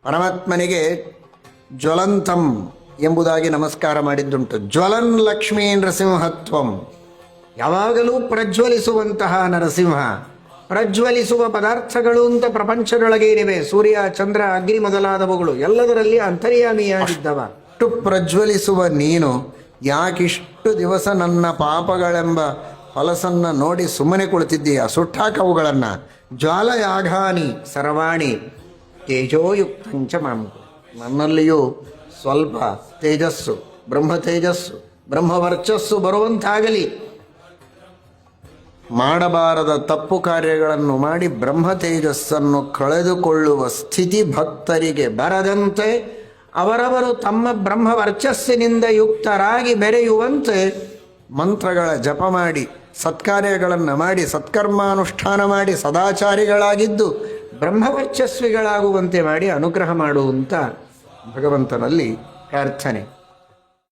ಪರಮಾತ್ಮನಿಗೆ ಜ್ವಲಂತಂ ಎಂಬುದಾಗಿ ನಮಸ್ಕಾರ ಮಾಡಿದ್ದುಂಟು. ಜ್ವಲನ್ ಲಕ್ಷ್ಮೀ ನರಸಿಂಹತ್ವಂ, ಯಾವಾಗಲೂ ಪ್ರಜ್ವಲಿಸುವಂತಹ ನರಸಿಂಹ. ಪ್ರಜ್ವಲಿಸುವ ಪದಾರ್ಥಗಳು ಅಂತ ಪ್ರಪಂಚದೊಳಗೆ ಇವೆ. ಸೂರ್ಯ, ಚಂದ್ರ, ಅಗ್ನಿ ಮೊದಲಾದವುಗಳು ಎಲ್ಲದರಲ್ಲಿ ಅಂತರ್ಯಾಮಿಯಾಗಿದ್ದವ. ಅಷ್ಟು ಪ್ರಜ್ವಲಿಸುವ ನೀನು ಯಾಕಿಷ್ಟು ದಿವಸ ನನ್ನ ಪಾಪಗಳೆಂಬ ಹೊಲಸನ್ನು ನೋಡಿ ಸುಮ್ಮನೆ ಕುಳಿತಿದ್ದೀಯ? ಸುಟ್ಟಾಕವುಗಳನ್ನು. ಜ್ವಾಲಯಾಘಾನಿ ಸರ್ವಾಣಿ ತೇಜೋಯುಕ್ತಂಚ ಮಾಂ, ನನ್ನಲ್ಲಿಯೂ ಸ್ವಲ್ಪ ತೇಜಸ್ಸು, ಬ್ರಹ್ಮ ತೇಜಸ್ಸು, ಬ್ರಹ್ಮವರ್ಚಸ್ಸು ಬರುವಂತಾಗಲಿ. ಮಾಡಬಾರದ ತಪ್ಪು ಕಾರ್ಯಗಳನ್ನು ಮಾಡಿ ಬ್ರಹ್ಮ ತೇಜಸ್ಸನ್ನು ಕಳೆದುಕೊಳ್ಳುವ ಸ್ಥಿತಿ ಭಕ್ತರಿಗೆ ಬರದಂತೆ ಅವರವರು ತಮ್ಮ ಬ್ರಹ್ಮ ವರ್ಚಸ್ಸಿನಿಂದ ಯುಕ್ತರಾಗಿ ಬೆರೆಯುವಂತೆ ಮಂತ್ರಗಳ ಜಪ ಮಾಡಿ, ಸತ್ಕಾರ್ಯಗಳನ್ನು ಮಾಡಿ, ಸತ್ಕರ್ಮಾನುಷ್ಠಾನ ಮಾಡಿ, ಸದಾಚಾರಿಗಳಾಗಿದ್ದು ಬ್ರಹ್ಮವರ್ಚಸ್ವಿಗಳಾಗುವಂತೆ ಮಾಡಿ ಅನುಗ್ರಹ ಮಾಡುವಂಥ ಭಗವಂತನಲ್ಲಿ ಪ್ರಾರ್ಥನೆ.